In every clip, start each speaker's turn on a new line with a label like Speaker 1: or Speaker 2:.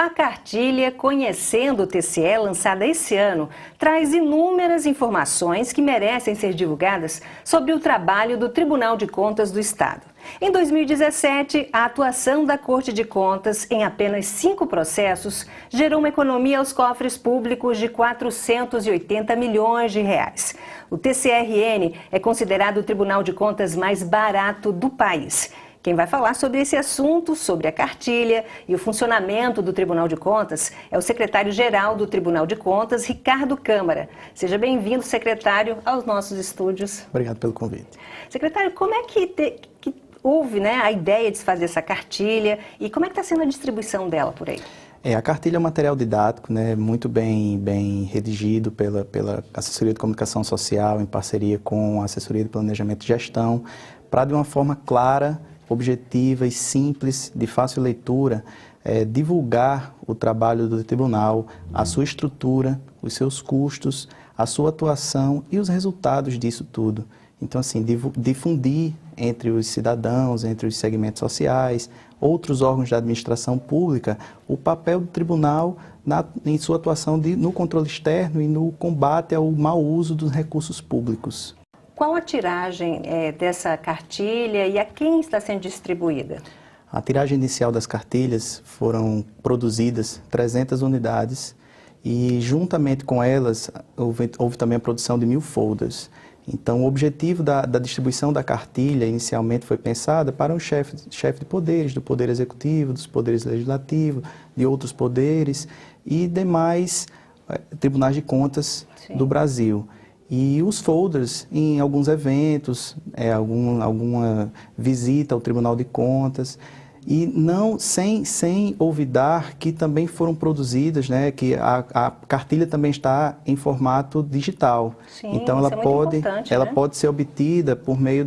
Speaker 1: A cartilha Conhecendo o TCE, lançada esse ano, traz inúmeras informações que merecem ser divulgadas sobre o trabalho do Tribunal de Contas do Estado. Em 2017, a atuação da Corte de Contas em apenas 5 processos gerou uma economia aos cofres públicos de 480 milhões de reais. O TCRN é considerado o Tribunal de Contas mais barato do país. Quem vai falar sobre esse assunto, sobre a cartilha e o funcionamento do Tribunal de Contas, é o secretário-geral do Tribunal de Contas, Ricardo Câmara. Seja bem-vindo, secretário, aos nossos estúdios.
Speaker 2: Obrigado pelo convite.
Speaker 1: Secretário, como é que houve, né, a ideia de se fazer essa cartilha e como é que está sendo a distribuição dela por aí?
Speaker 2: A cartilha é um material didático, né, muito bem redigido pela Assessoria de Comunicação Social, em parceria com a Assessoria de Planejamento e Gestão, para, de uma forma clara, objetiva e simples, de fácil leitura, divulgar o trabalho do tribunal, a sua estrutura, os seus custos, a sua atuação e os resultados disso tudo. Então, assim, difundir entre os cidadãos, entre os segmentos sociais, outros órgãos da administração pública, o papel do tribunal em sua atuação no controle externo e no combate ao mau uso dos recursos públicos.
Speaker 1: Qual a tiragem dessa cartilha e a quem está sendo distribuída?
Speaker 2: A tiragem inicial das cartilhas foram produzidas 300 unidades e, juntamente com elas, houve também a produção de 1000 folders. Então, o objetivo da distribuição da cartilha inicialmente foi pensada para um chefe de poderes, do Poder Executivo, dos poderes legislativos, de outros poderes e demais tribunais de contas do Brasil. E os folders em alguns eventos, alguma visita ao Tribunal de Contas, e não sem olvidar que também foram produzidas, né, que a cartilha também está em formato digital.
Speaker 1: Sim,
Speaker 2: então ela pode ser obtida por meio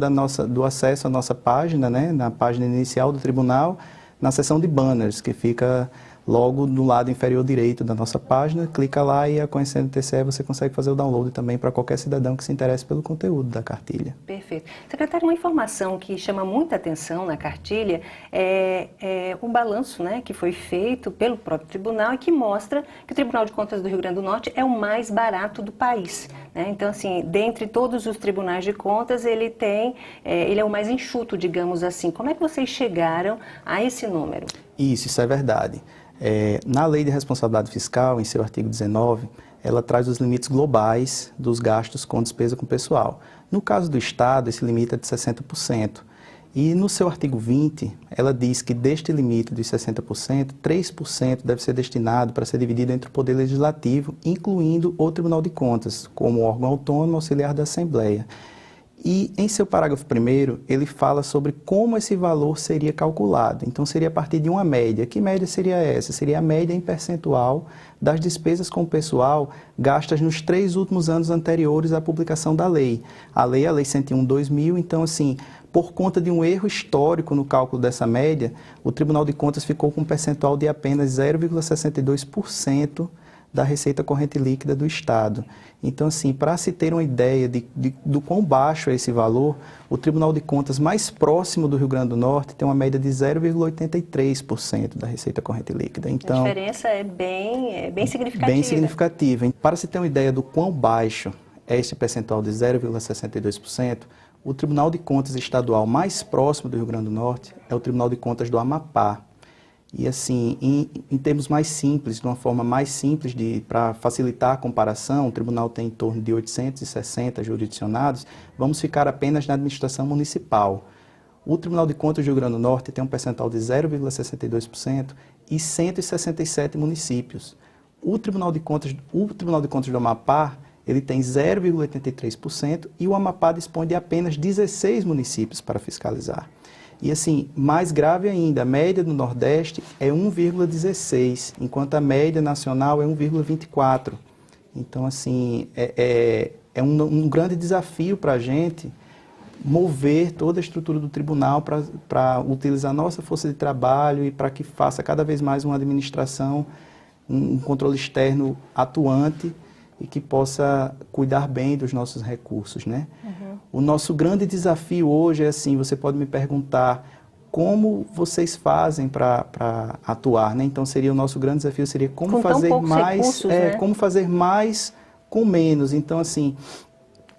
Speaker 2: do acesso à nossa página, né, na página inicial do tribunal, na seção de banners, que fica logo no lado inferior direito da nossa página. Clica lá e, Conhecendo o TCE, você consegue fazer o download também para qualquer cidadão que se interesse pelo conteúdo da cartilha.
Speaker 1: Perfeito. Secretário, uma informação que chama muita atenção na cartilha é o balanço, né, que foi feito pelo próprio tribunal e que mostra que o Tribunal de Contas do Rio Grande do Norte é o mais barato do país, né? Então, assim, dentre todos os tribunais de contas, ele é o mais enxuto, digamos assim. Como é que vocês chegaram a esse número? Isso
Speaker 2: é verdade. Na Lei de Responsabilidade Fiscal, em seu artigo 19, ela traz os limites globais dos gastos com despesa com pessoal. No caso do Estado, esse limite é de 60%. E no seu artigo 20, ela diz que deste limite de 60%, 3% deve ser destinado para ser dividido entre o Poder Legislativo, incluindo o Tribunal de Contas, como órgão autônomo auxiliar da Assembleia. E em seu parágrafo 1º, ele fala sobre como esse valor seria calculado. Então, seria a partir de uma média. Que média seria essa? Seria a média em percentual das despesas com o pessoal gastas nos 3 últimos anos anteriores à publicação da lei. A Lei 101/2000, então, assim, por conta de um erro histórico no cálculo dessa média, o Tribunal de Contas ficou com um percentual de apenas 0,62% da receita corrente líquida do Estado. Então, assim, para se ter uma ideia do quão baixo é esse valor, o Tribunal de Contas mais próximo do Rio Grande do Norte tem uma média de 0,83% da receita corrente líquida. Então,
Speaker 1: a diferença é bem significativa.
Speaker 2: Bem significativa. Para se ter uma ideia do quão baixo é esse percentual de 0,62%, o Tribunal de Contas estadual mais próximo do Rio Grande do Norte é o Tribunal de Contas do Amapá. E assim, em termos mais simples, de uma forma mais simples, para facilitar a comparação, o tribunal tem em torno de 860 jurisdicionados, vamos ficar apenas na administração municipal. O Tribunal de Contas do Rio Grande do Norte tem um percentual de 0,62% e 167 municípios. O Tribunal de Contas do Amapá, ele tem 0,83% e o Amapá dispõe de apenas 16 municípios para fiscalizar. E assim, mais grave ainda, a média do Nordeste é 1,16, enquanto a média nacional é 1,24. Então, assim, é um grande desafio para a gente mover toda a estrutura do tribunal para utilizar nossa força de trabalho e para que faça cada vez mais uma administração, um controle externo atuante e que possa cuidar bem dos nossos recursos, né? Uhum. O nosso grande desafio hoje é assim, você pode me perguntar como vocês fazem para atuar, né? Então seria o nosso grande desafio, seria como fazer mais,
Speaker 1: recursos, né?
Speaker 2: Como fazer mais com menos. Então, assim,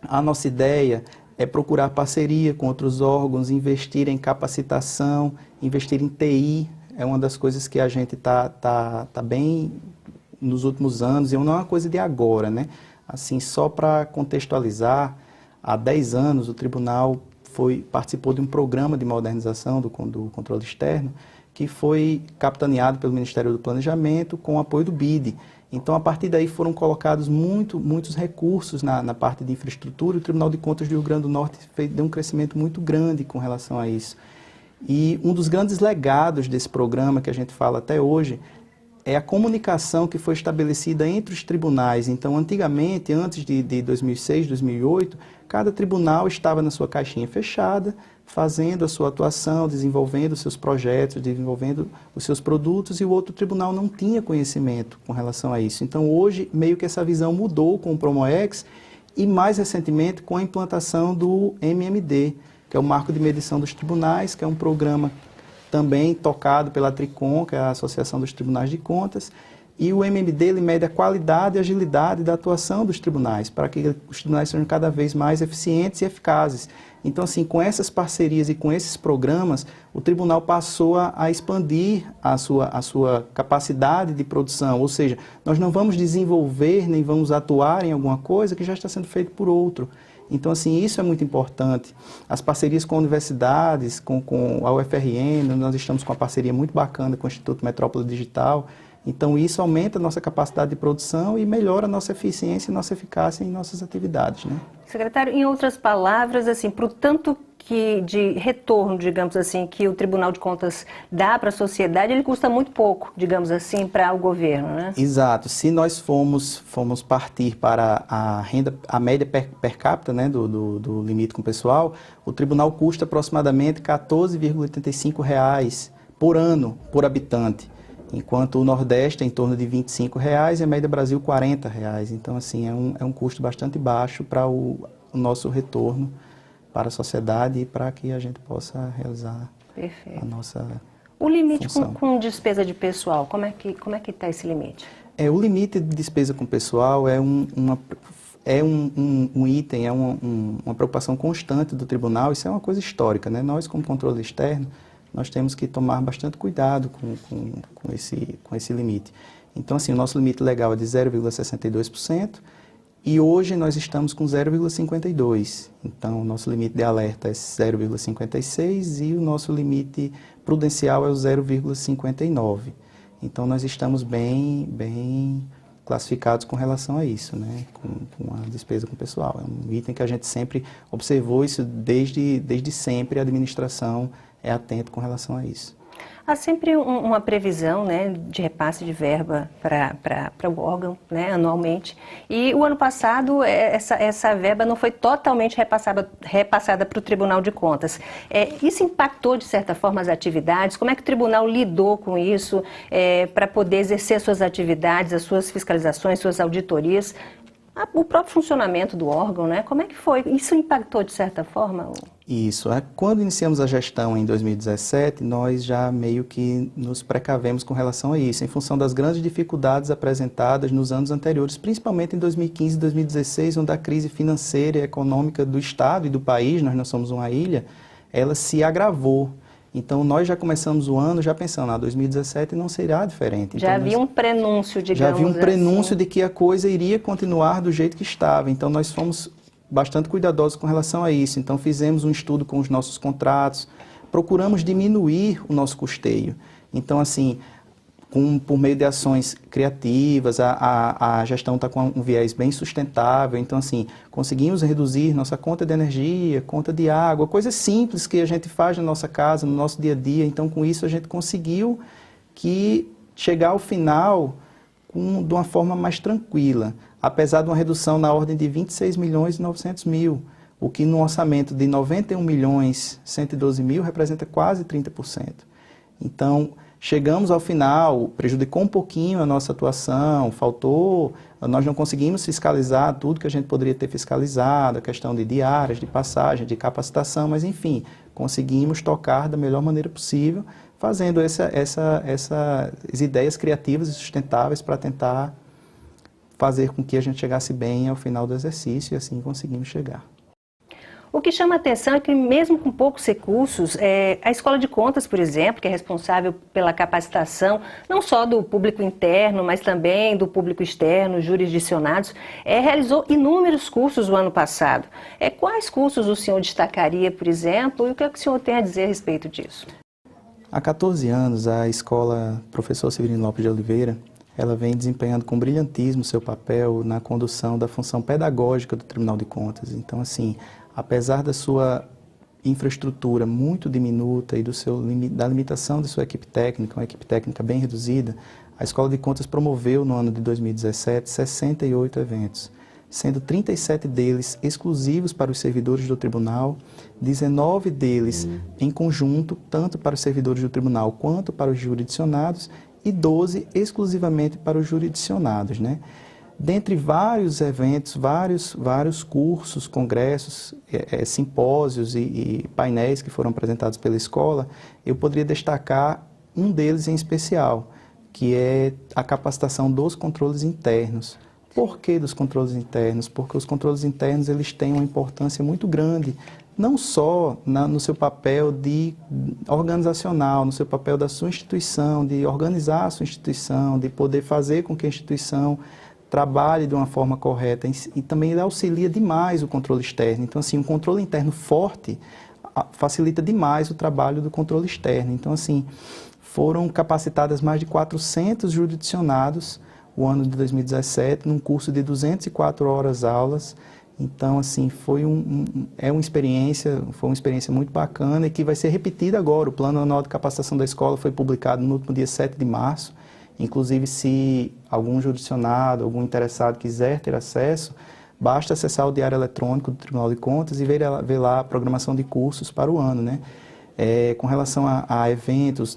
Speaker 2: a nossa ideia é procurar parceria com outros órgãos, investir em capacitação, investir em TI, é uma das coisas que a gente tá bem nos últimos anos, e não é uma coisa de agora, né? Assim, só para contextualizar, há 10 anos o tribunal participou de um programa de modernização do controle externo, que foi capitaneado pelo Ministério do Planejamento com o apoio do BID. Então, a partir daí foram colocados muitos recursos na parte de infraestrutura, e o Tribunal de Contas do Rio Grande do Norte deu um crescimento muito grande com relação a isso. E um dos grandes legados desse programa, que a gente fala até hoje, é a comunicação que foi estabelecida entre os tribunais. Então, antigamente, antes de 2006, 2008, cada tribunal estava na sua caixinha fechada, fazendo a sua atuação, desenvolvendo os seus projetos, desenvolvendo os seus produtos, e o outro tribunal não tinha conhecimento com relação a isso. Então, hoje, meio que essa visão mudou com o Promoex e, mais recentemente, com a implantação do MMD, que é o Marco de Medição dos Tribunais, que é um programa também tocado pela Tricom, que é a Associação dos Tribunais de Contas, e o MMD ele mede a qualidade e agilidade da atuação dos tribunais, para que os tribunais sejam cada vez mais eficientes e eficazes. Então, assim, com essas parcerias e com esses programas, o tribunal passou a expandir a sua capacidade de produção, ou seja, nós não vamos desenvolver nem vamos atuar em alguma coisa que já está sendo feito por outro. Então, assim, isso é muito importante. As parcerias com universidades, com a UFRN, nós estamos com uma parceria muito bacana com o Instituto Metrópole Digital. Então, isso aumenta a nossa capacidade de produção e melhora a nossa eficiência e nossa eficácia em nossas atividades, né?
Speaker 1: Secretário, em outras palavras, assim, para o tanto de retorno, digamos assim, que o Tribunal de Contas dá para a sociedade, ele custa muito pouco, digamos assim, para o governo, né?
Speaker 2: Exato. Se nós formos partir para a média per capita, né, do limite com o pessoal, o tribunal custa aproximadamente R$ 14,85 por ano, por habitante, enquanto o Nordeste é em torno de R$ 25 e a média Brasil R$ 40. Então, assim, é um custo bastante baixo para o nosso retorno para a sociedade e para que a gente possa realizar a nossa
Speaker 1: O limite
Speaker 2: função.
Speaker 1: com despesa de pessoal, como é que está esse limite?
Speaker 2: O limite de despesa com pessoal é um item, uma preocupação constante do tribunal. Isso é uma coisa histórica, né? Nós, como controle externo, nós temos que tomar bastante cuidado com esse limite. Então, assim, o nosso limite legal é de 0,62%, e hoje nós estamos com 0,52%. Então, o nosso limite de alerta é 0,56% e o nosso limite prudencial é o 0,59%. Então, nós estamos bem classificados com relação a isso, né? Com a despesa com o pessoal. É um item que a gente sempre observou isso desde sempre, a administração é atenta com relação a isso.
Speaker 1: Há sempre uma previsão, né, de repasse de verba para o órgão, né, anualmente. E o ano passado, essa verba não foi totalmente repassada para o Tribunal de Contas. Isso impactou, de certa forma, as atividades? Como é que o tribunal lidou com isso para poder exercer suas atividades, as suas fiscalizações, suas auditorias? O próprio funcionamento do órgão, né? Como é que foi? Isso impactou, de certa forma?
Speaker 2: Isso. Quando iniciamos a gestão em 2017, nós já meio que nos precavemos com relação a isso, em função das grandes dificuldades apresentadas nos anos anteriores, principalmente em 2015 e 2016, onde a crise financeira e econômica do Estado e do país, nós não somos uma ilha, ela se agravou. Então, nós já começamos o ano já pensando, 2017 não será diferente.
Speaker 1: Já havia um prenúncio, digamos assim.
Speaker 2: Já havia um prenúncio de que a coisa iria continuar do jeito que estava. Então, nós fomos bastante cuidadosos com relação a isso. Então, fizemos um estudo com os nossos contratos, procuramos diminuir o nosso custeio. Então, assim, por meio de ações criativas, a gestão está com um viés bem sustentável. Então, assim, conseguimos reduzir nossa conta de energia, conta de água, coisas simples que a gente faz na nossa casa, no nosso dia a dia. Então, com isso, a gente conseguiu chegar ao final de uma forma mais tranquila, apesar de uma redução na ordem de 26.900.000, o que no orçamento de 91.112.000 representa quase 30%. Então, chegamos ao final, prejudicou um pouquinho a nossa atuação, nós não conseguimos fiscalizar tudo que a gente poderia ter fiscalizado, a questão de diárias, de passagem, de capacitação, mas enfim, conseguimos tocar da melhor maneira possível, fazendo essas ideias criativas e sustentáveis para tentar fazer com que a gente chegasse bem ao final do exercício e assim conseguimos chegar.
Speaker 1: O que chama a atenção é que, mesmo com poucos recursos, a Escola de Contas, por exemplo, que é responsável pela capacitação, não só do público interno, mas também do público externo, jurisdicionados, realizou inúmeros cursos o ano passado. Quais cursos o senhor destacaria, por exemplo, e o que o senhor tem a dizer a respeito disso?
Speaker 2: Há 14 anos, a Escola Professor Severino Lopes de Oliveira, ela vem desempenhando com brilhantismo seu papel na condução da função pedagógica do Tribunal de Contas. Então, assim, apesar da sua infraestrutura muito diminuta e da limitação de sua equipe técnica, uma equipe técnica bem reduzida, a Escola de Contas promoveu no ano de 2017 68 eventos, sendo 37 deles exclusivos para os servidores do Tribunal, 19 deles em conjunto, tanto para os servidores do Tribunal quanto para os jurisdicionados, e 12 exclusivamente para os jurisdicionados, né? Dentre vários eventos, vários cursos, congressos, simpósios e painéis que foram apresentados pela escola, eu poderia destacar um deles em especial, que é a capacitação dos controles internos. Por que dos controles internos? Porque os controles internos eles têm uma importância muito grande, não só no seu papel organizacional, no seu papel da sua instituição, de organizar a sua instituição, de poder fazer com que a instituição trabalhe de uma forma correta, e também ele auxilia demais o controle externo. Então, assim, um controle interno forte facilita demais o trabalho do controle externo. Então, assim, foram capacitadas mais de 400 jurisdicionados o ano de 2017, num curso de 204 horas aulas. Então, assim, foi uma experiência muito bacana e que vai ser repetida agora. O Plano Anual de Capacitação da Escola foi publicado no último dia 7 de março. Inclusive, se algum jurisdicionado, algum interessado quiser ter acesso, basta acessar o Diário Eletrônico do Tribunal de Contas e ver lá a programação de cursos para o ano, né? Com relação a eventos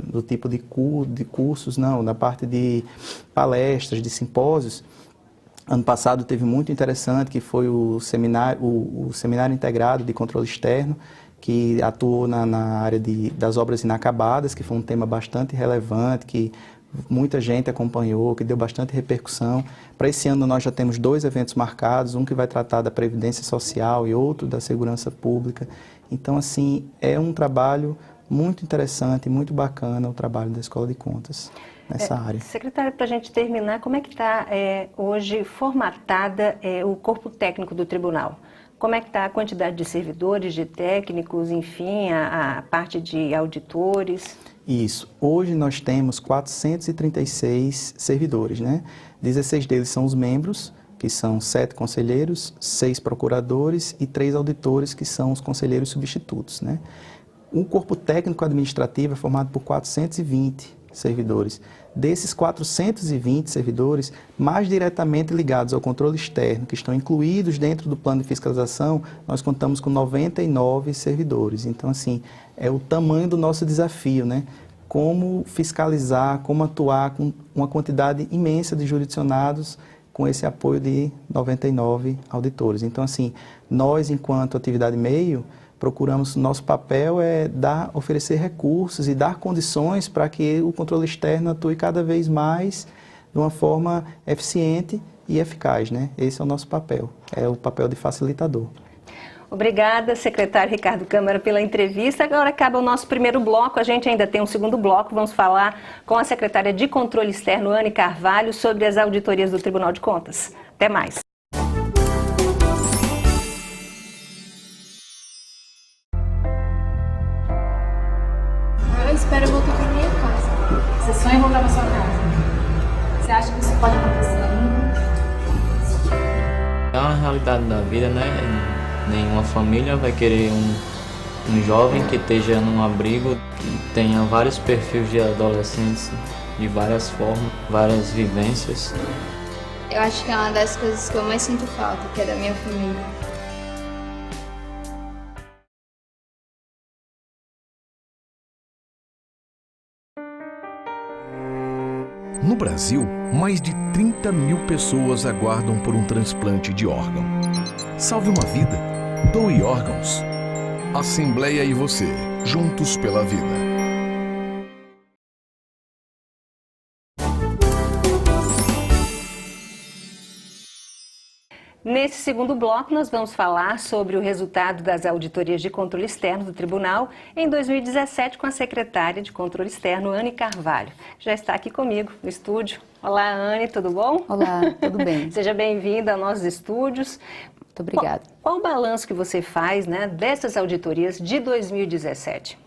Speaker 2: do tipo de cursos, não, na parte de palestras, de simpósios, ano passado teve muito interessante, que foi o Seminário Integrado de Controle Externo, que atuou na área das obras inacabadas, que foi um tema bastante relevante, que muita gente acompanhou, que deu bastante repercussão. Para esse ano nós já temos 2 eventos marcados, um que vai tratar da Previdência Social e outro da Segurança Pública. Então, assim, é um trabalho muito interessante, muito bacana o trabalho da Escola de Contas nessa área.
Speaker 1: Secretário, para a gente terminar, como é que está hoje formatada o corpo técnico do tribunal? Como é que está a quantidade de servidores, de técnicos, enfim, a parte de auditores?
Speaker 2: Isso. Hoje nós temos 436 servidores, né? 16 deles são os membros, que são 7 conselheiros, 6 procuradores e 3 auditores, que são os conselheiros substitutos, né? O corpo técnico administrativo é formado por 420 servidores. Desses 420 servidores, mais diretamente ligados ao controle externo, que estão incluídos dentro do plano de fiscalização, nós contamos com 99 servidores. Então, assim, é o tamanho do nosso desafio, né? Como fiscalizar, como atuar com uma quantidade imensa de jurisdicionados com esse apoio de 99 auditores. Então, assim, nós, enquanto atividade meio, procuramos, nosso papel é oferecer recursos e dar condições para que o controle externo atue cada vez mais de uma forma eficiente e eficaz, né? Esse é o nosso papel, é o papel de facilitador.
Speaker 1: Obrigada, secretário Ricardo Câmara, pela entrevista. Agora acaba o nosso primeiro bloco, a gente ainda tem um segundo bloco. Vamos falar com a secretária de Controle Externo, Anne Carvalho, sobre as auditorias do Tribunal de Contas. Até mais.
Speaker 3: Eu espero voltar para minha casa. Você sonha em voltar para sua casa? Você acha que isso pode acontecer ainda?
Speaker 4: É uma realidade da vida, né? Nenhuma família vai querer um jovem que esteja num abrigo, que tenha vários perfis de adolescentes, de várias formas, várias vivências.
Speaker 5: Eu acho que é uma das coisas que eu mais sinto falta, que é da minha família.
Speaker 6: No Brasil, mais de 30 mil pessoas aguardam por um transplante de órgão. Salve uma vida. Doe órgãos. Assembleia e você, juntos pela vida.
Speaker 1: Nesse segundo bloco, nós vamos falar sobre o resultado das auditorias de controle externo do Tribunal em 2017 com a secretária de Controle Externo, Anne Carvalho, que já está aqui comigo no estúdio. Olá, Anne, tudo bom?
Speaker 7: Olá, tudo bem.
Speaker 1: Seja bem-vinda aos nossos estúdios.
Speaker 7: Muito obrigada.
Speaker 1: Qual o balanço que você faz, dessas auditorias de 2017?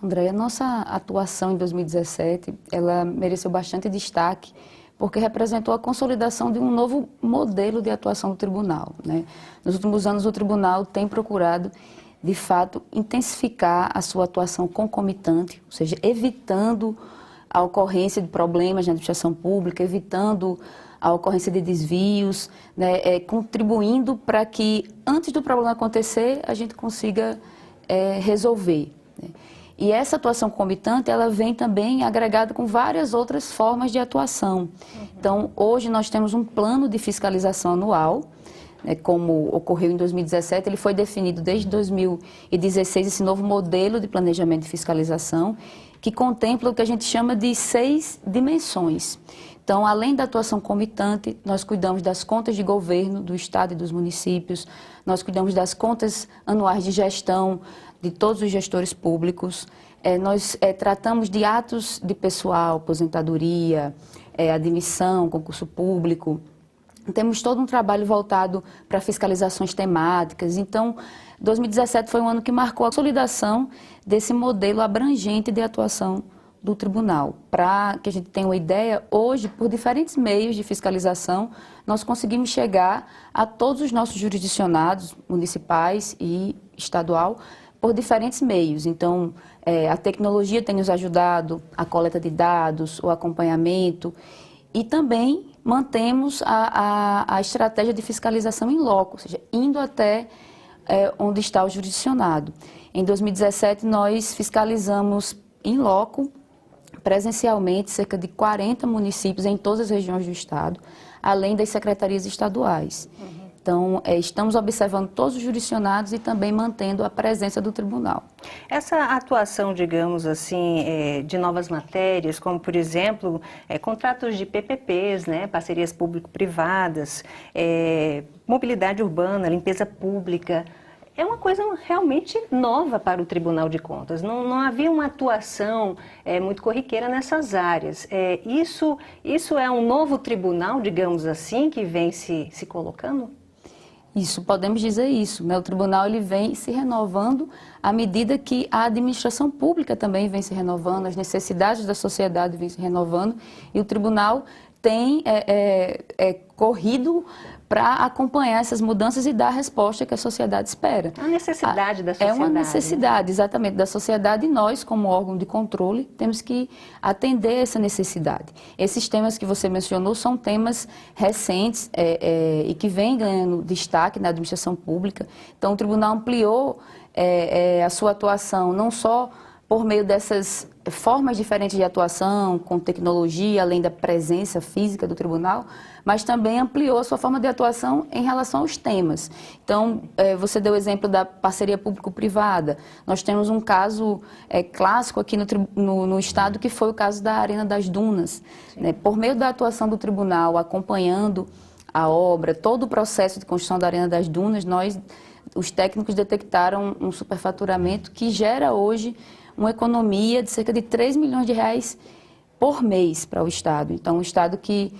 Speaker 7: Andréia, a nossa atuação em 2017, ela mereceu bastante destaque, porque representou a consolidação de um novo modelo de atuação do tribunal, né? Nos últimos anos, o tribunal tem procurado, de fato, intensificar a sua atuação concomitante, ou seja, evitando a ocorrência de problemas na administração pública, evitando a ocorrência de desvios, né? Contribuindo para que, antes do problema acontecer, a gente consiga resolver, né? E essa atuação concomitante, ela vem também agregada com várias outras formas de atuação. Então, hoje nós temos um plano de fiscalização anual, né, como ocorreu em 2017, ele foi definido desde 2016, esse novo modelo de planejamento de fiscalização, que contempla o que a gente chama de 6 dimensões. Então, além da atuação concomitante, nós cuidamos das contas de governo do Estado e dos municípios, nós cuidamos das contas anuais de gestão de todos os gestores públicos, nós tratamos de atos de pessoal, aposentadoria, admissão, concurso público. Temos todo um trabalho voltado para fiscalizações temáticas. Então, 2017 foi um ano que marcou a consolidação desse modelo abrangente de atuação do tribunal. Para que a gente tenha uma ideia, hoje, por diferentes meios de fiscalização, nós conseguimos chegar a todos os nossos jurisdicionados, municipais e estadual, por diferentes meios. Então, a tecnologia tem nos ajudado, a coleta de dados, o acompanhamento, e também mantemos a estratégia de fiscalização em loco, ou seja, indo até onde está o jurisdicionado. Em 2017, nós fiscalizamos em loco, presencialmente, cerca de 40 municípios em todas as regiões do estado, além das secretarias estaduais. Então, estamos observando todos os jurisdicionados e também mantendo a presença do tribunal.
Speaker 1: Essa atuação, digamos assim, de novas matérias, como, por exemplo, contratos de PPPs, parcerias público-privadas, mobilidade urbana, limpeza pública, é uma coisa realmente nova para o Tribunal de Contas. Não havia uma atuação muito corriqueira nessas áreas. Isso é um novo tribunal, digamos assim, que vem se colocando?
Speaker 7: Isso, podemos dizer isso, né? O tribunal ele vem se renovando à medida que a administração pública também vem se renovando, as necessidades da sociedade vêm se renovando, e o tribunal tem corrido para acompanhar essas mudanças e dar a resposta que a sociedade espera.
Speaker 1: A necessidade da sociedade.
Speaker 7: É uma necessidade, exatamente, da sociedade, e nós, como órgão de controle, temos que atender essa necessidade. Esses temas que você mencionou são temas recentes e que vêm ganhando destaque na administração pública. Então, o tribunal ampliou a sua atuação, não só por meio dessas formas diferentes de atuação, com tecnologia, além da presença física do tribunal, mas também ampliou a sua forma de atuação em relação aos temas. Então, você deu o exemplo da parceria público-privada. Nós temos um caso clássico aqui no Estado, que foi o caso da Arena das Dunas, né? Por meio da atuação do tribunal, acompanhando a obra, todo o processo de construção da Arena das Dunas, os técnicos detectaram um superfaturamento que gera hoje uma economia de cerca de 3 milhões de reais por mês para o Estado. Então, o Estado que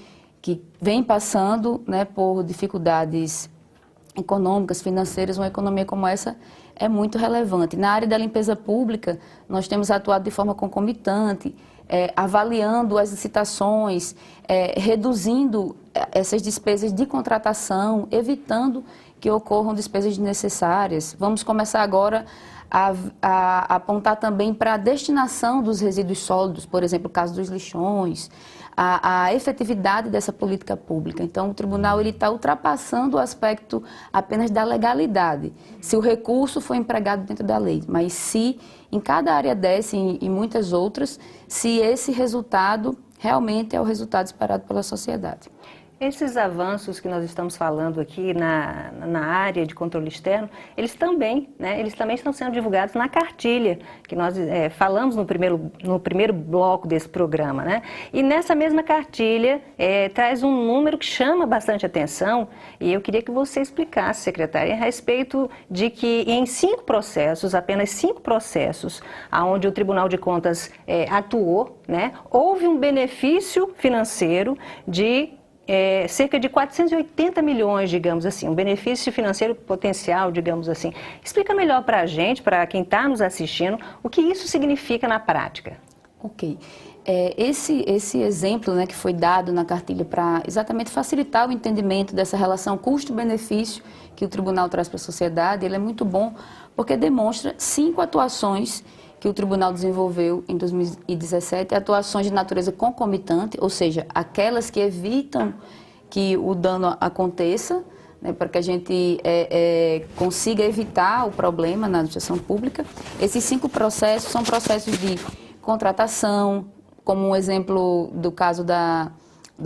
Speaker 7: vem passando, né, por dificuldades econômicas, financeiras, uma economia como essa é muito relevante. Na área da limpeza pública, nós temos atuado de forma concomitante, avaliando as licitações, reduzindo essas despesas de contratação, evitando que ocorram despesas desnecessárias. Vamos começar agora a apontar também para a destinação dos resíduos sólidos, por exemplo, o caso dos lixões, a efetividade dessa política pública. Então, o tribunal está ultrapassando o aspecto apenas da legalidade, se o recurso foi empregado dentro da lei, mas se em cada área dessa e muitas outras, se esse resultado realmente é o resultado esperado pela sociedade.
Speaker 1: Esses avanços que nós estamos falando aqui na área de controle externo, eles também estão sendo divulgados na cartilha, que nós falamos no primeiro bloco desse programa, né? E nessa mesma cartilha traz um número que chama bastante atenção, e eu queria que você explicasse, secretária, a respeito de que em 5 processos, apenas 5 processos, onde o Tribunal de Contas atuou, né, houve um benefício financeiro de cerca de 480 milhões, digamos assim, um benefício financeiro potencial, digamos assim. Explica melhor para a gente, para quem está nos assistindo, o que isso significa na prática.
Speaker 7: Ok. Esse exemplo, né, que foi dado na cartilha para exatamente facilitar o entendimento dessa relação custo-benefício que o tribunal traz para a sociedade, ele é muito bom porque demonstra 5 atuações que o tribunal desenvolveu em 2017, atuações de natureza concomitante, ou seja, aquelas que evitam que o dano aconteça, né, para que a gente consiga evitar o problema na administração pública. Esses 5 processos são processos de contratação, como um exemplo do caso da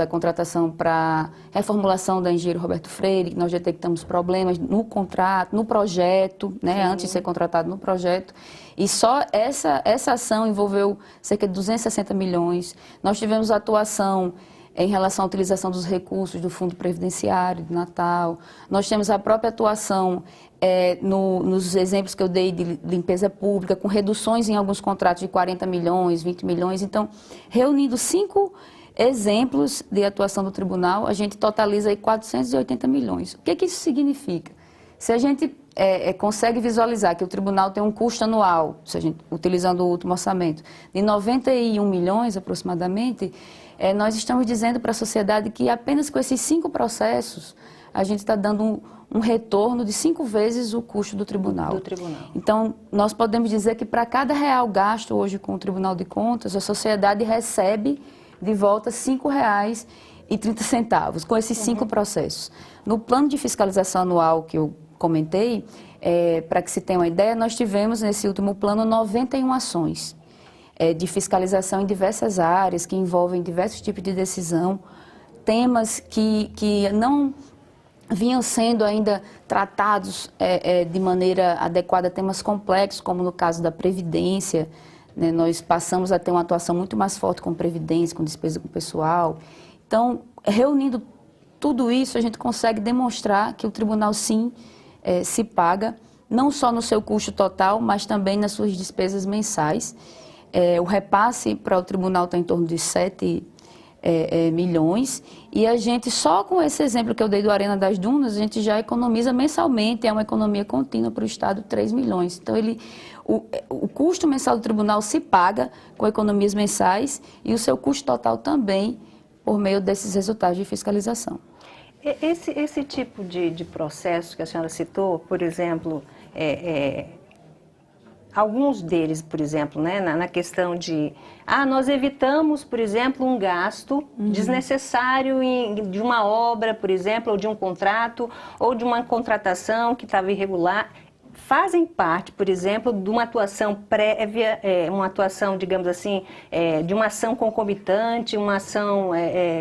Speaker 7: contratação para reformulação da engenheiro Roberto Freire, que nós detectamos problemas no contrato, no projeto, né, antes de ser contratado no projeto. E só essa ação envolveu cerca de 260 milhões. Nós tivemos atuação em relação à utilização dos recursos do Fundo Previdenciário de Natal. Nós temos a própria atuação nos exemplos que eu dei de limpeza pública, com reduções em alguns contratos de 40 milhões, 20 milhões. Então, reunindo 5 exemplos de atuação do tribunal, a gente totaliza aí 480 milhões. O que isso significa? Se a gente consegue visualizar que o tribunal tem um custo anual, se a gente, utilizando o último orçamento, de 91 milhões aproximadamente, nós estamos dizendo para a sociedade que apenas com esses 5 processos a gente está dando um retorno de 5 vezes o custo do tribunal. Então, nós podemos dizer que para cada real gasto hoje com o Tribunal de Contas, a sociedade recebe de volta R$ 5,30 com esses 5 processos. No plano de fiscalização anual que eu comentei, para que se tenha uma ideia, nós tivemos nesse último plano 91 ações de fiscalização em diversas áreas, que envolvem diversos tipos de decisão, temas que não vinham sendo ainda tratados de maneira adequada, temas complexos, como no caso da Previdência, né? Nós passamos a ter uma atuação muito mais forte com Previdência, com despesa com pessoal. Então, reunindo tudo isso, a gente consegue demonstrar que o tribunal, sim, se paga, não só no seu custo total, mas também nas suas despesas mensais. O repasse para o tribunal está em torno de 7 milhões, e a gente, só com esse exemplo que eu dei do Arena das Dunas, a gente já economiza mensalmente, é uma economia contínua para o Estado, 3 milhões. Então, o custo mensal do tribunal se paga com economias mensais e o seu custo total também por meio desses resultados de fiscalização.
Speaker 1: Esse tipo de processo que a senhora citou, por exemplo, alguns deles, por exemplo, né, na questão de, nós evitamos, por exemplo, um gasto desnecessário de uma obra, por exemplo, ou de um contrato, ou de uma contratação que estava irregular, fazem parte, por exemplo, de uma atuação prévia, uma atuação, digamos assim, de uma ação concomitante, uma ação,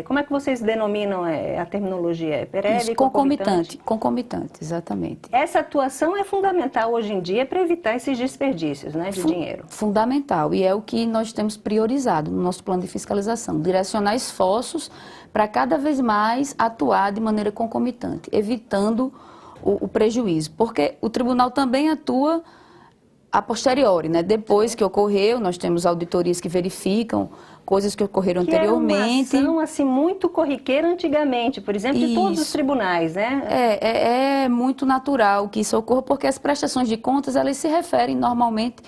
Speaker 1: como é que vocês denominam a terminologia? Prévia e concomitante?
Speaker 7: Concomitante, exatamente.
Speaker 1: Essa atuação é fundamental hoje em dia para evitar esses desperdícios, né, de dinheiro. Fundamental,
Speaker 7: e é o que nós temos priorizado no nosso plano de fiscalização, direcionar esforços para cada vez mais atuar de maneira concomitante, evitando o prejuízo, porque o tribunal também atua a posteriori, né? Depois que ocorreu, nós temos auditorias que verificam coisas que ocorreram anteriormente.
Speaker 1: Era uma ação assim, muito corriqueira antigamente, por exemplo, de todos os tribunais, né?
Speaker 7: É muito natural que isso ocorra, porque as prestações de contas, elas se referem normalmente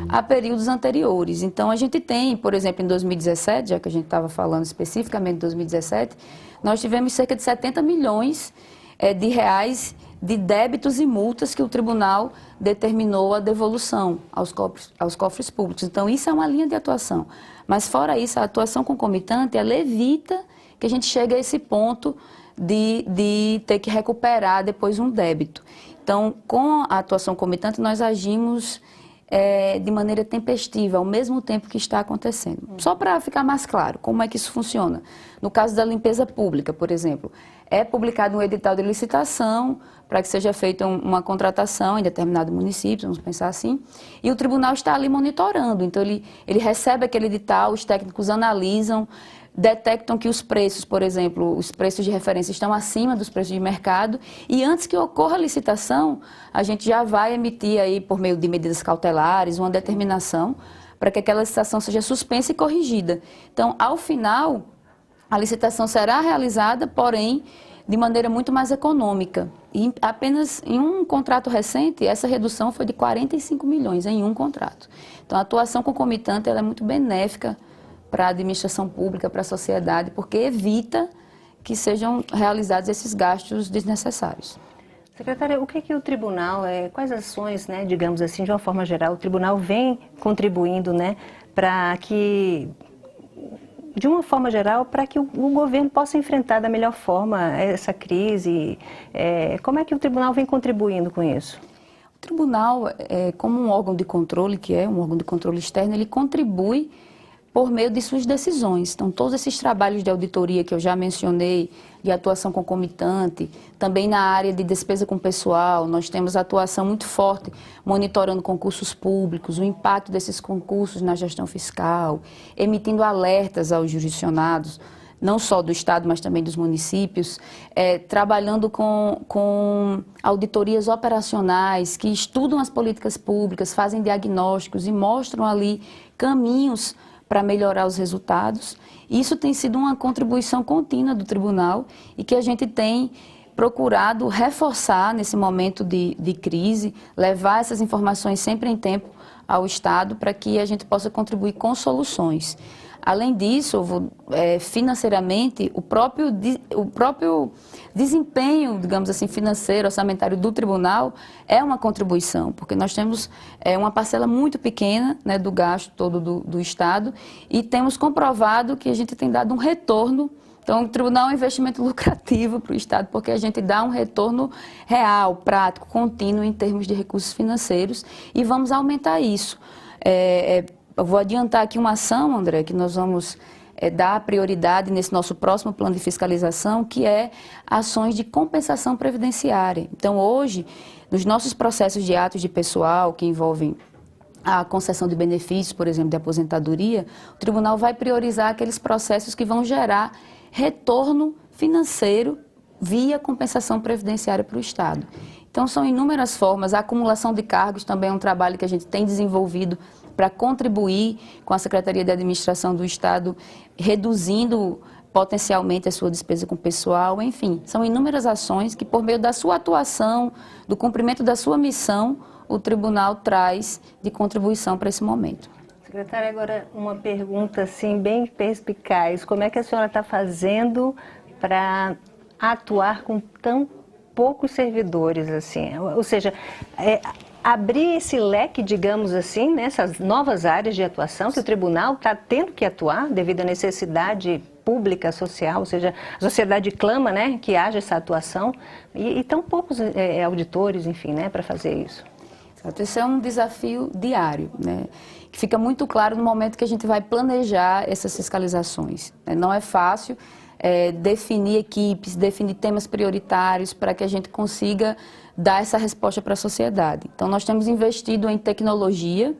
Speaker 7: a períodos anteriores. Então, a gente tem, por exemplo, em 2017, já que a gente estava falando especificamente de 2017, nós tivemos cerca de 70 milhões de reais de débitos e multas que o tribunal determinou a devolução aos cofres públicos. Então, isso é uma linha de atuação. Mas, fora isso, a atuação concomitante, ela evita que a gente chegue a esse ponto de ter que recuperar depois um débito. Então, com a atuação concomitante, nós agimos de maneira tempestiva, ao mesmo tempo que está acontecendo. Só para ficar mais claro, como é que isso funciona? No caso da limpeza pública, por exemplo, é publicado um edital de licitação para que seja feita uma contratação em determinado município, vamos pensar assim, e o tribunal está ali monitorando. Então, ele recebe aquele edital, os técnicos analisam, detectam que os preços, por exemplo, os preços de referência estão acima dos preços de mercado e antes que ocorra a licitação, a gente já vai emitir aí, por meio de medidas cautelares, uma determinação para que aquela licitação seja suspensa e corrigida. Então, ao final, a licitação será realizada, porém, de maneira muito mais econômica. E apenas em um contrato recente, essa redução foi de 45 milhões em um contrato. Então, a atuação concomitante ela é muito benéfica para a administração pública, para a sociedade, porque evita que sejam realizados esses gastos desnecessários.
Speaker 1: Secretária, o que o tribunal, quais ações, né, digamos assim, de uma forma geral, o tribunal vem contribuindo, né, para que, de uma forma geral, para que o governo possa enfrentar da melhor forma essa crise? Como é que o tribunal vem contribuindo com isso?
Speaker 7: O tribunal, como um órgão de controle, que é um órgão de controle externo, ele contribui por meio de suas decisões. Então, todos esses trabalhos de auditoria que eu já mencionei, de atuação concomitante, também na área de despesa com pessoal, nós temos atuação muito forte, monitorando concursos públicos, o impacto desses concursos na gestão fiscal, emitindo alertas aos jurisdicionados, não só do Estado, mas também dos municípios, trabalhando com auditorias operacionais que estudam as políticas públicas, fazem diagnósticos e mostram ali caminhos para melhorar os resultados. Isso tem sido uma contribuição contínua do tribunal e que a gente tem procurado reforçar nesse momento de crise, levar essas informações sempre em tempo ao Estado para que a gente possa contribuir com soluções. Além disso, financeiramente, o próprio desempenho, digamos assim, financeiro, orçamentário do tribunal é uma contribuição, porque nós temos uma parcela muito pequena, né, do gasto todo do Estado e temos comprovado que a gente tem dado um retorno. Então, o tribunal é um investimento lucrativo para o Estado, porque a gente dá um retorno real, prático, contínuo em termos de recursos financeiros e vamos aumentar isso. Eu vou adiantar aqui uma ação, André, que nós vamos dar prioridade nesse nosso próximo plano de fiscalização, que é ações de compensação previdenciária. Então, hoje, nos nossos processos de atos de pessoal, que envolvem a concessão de benefícios, por exemplo, de aposentadoria, o tribunal vai priorizar aqueles processos que vão gerar retorno financeiro via compensação previdenciária para o Estado. Então, são inúmeras formas. A acumulação de cargos também é um trabalho que a gente tem desenvolvido para contribuir com a Secretaria de Administração do Estado, reduzindo potencialmente a sua despesa com pessoal, enfim, são inúmeras ações que, por meio da sua atuação, do cumprimento da sua missão, o tribunal traz de contribuição para esse momento.
Speaker 1: Secretária, agora uma pergunta assim, bem perspicaz. Como é que a senhora está fazendo para atuar com tão poucos servidores, assim? Ou seja, abrir esse leque, digamos assim, nessas novas áreas de atuação que o tribunal está tendo que atuar devido à necessidade pública, social, ou seja, a sociedade clama, né, que haja essa atuação e tão poucos auditores, enfim, né, para fazer isso.
Speaker 7: Esse é um desafio diário, né, que fica muito claro no momento que a gente vai planejar essas fiscalizações. Não é fácil definir equipes, definir temas prioritários para que a gente consiga dar essa resposta para a sociedade. Então, nós temos investido em tecnologia,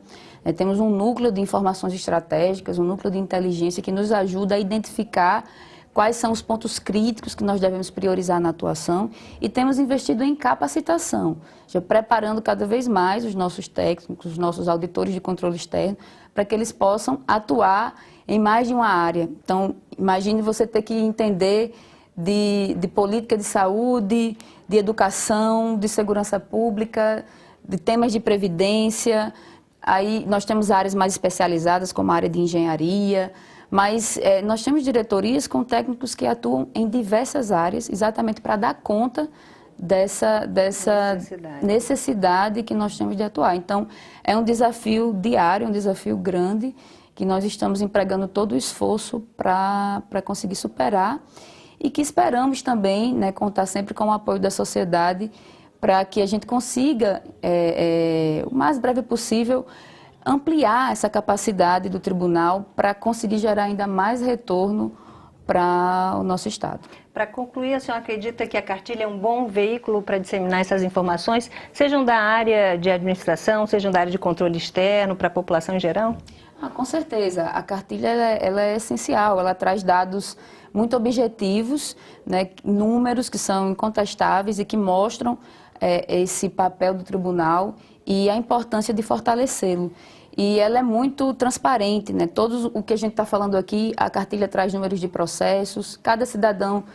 Speaker 7: temos um núcleo de informações estratégicas, um núcleo de inteligência que nos ajuda a identificar quais são os pontos críticos que nós devemos priorizar na atuação e temos investido em capacitação, já preparando cada vez mais os nossos técnicos, os nossos auditores de controle externo, para que eles possam atuar em mais de uma área. Então, imagine você ter que entender de política de saúde, de educação, de segurança pública, de temas de previdência. Aí nós temos áreas mais especializadas, como a área de engenharia, mas nós temos diretorias com técnicos que atuam em diversas áreas, exatamente para dar conta dessa necessidade que nós temos de atuar. Então, é um desafio diário, um desafio grande, que nós estamos empregando todo o esforço para conseguir superar e que esperamos também, né, contar sempre com o apoio da sociedade para que a gente consiga, o mais breve possível, ampliar essa capacidade do tribunal para conseguir gerar ainda mais retorno para o nosso Estado.
Speaker 1: Para concluir, a senhora acredita que a cartilha é um bom veículo para disseminar essas informações, sejam da área de administração, sejam da área de controle externo, para a população em geral?
Speaker 7: Com certeza, a cartilha ela é essencial, ela traz dados muito objetivos, né, números que são incontestáveis e que mostram esse papel do tribunal e a importância de fortalecê-lo. E ela é muito transparente, né? Todo o que a gente está falando aqui, a cartilha traz números de processos, cada cidadão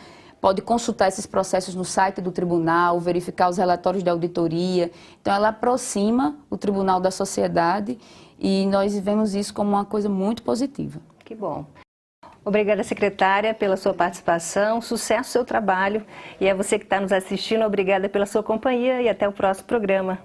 Speaker 7: pode consultar esses processos no site do tribunal, verificar os relatórios de auditoria. Então, ela aproxima o tribunal da sociedade e nós vemos isso como uma coisa muito positiva.
Speaker 1: Que bom. Obrigada, secretária, pela sua participação, sucesso no seu trabalho. E a você que está nos assistindo, obrigada pela sua companhia e até o próximo programa.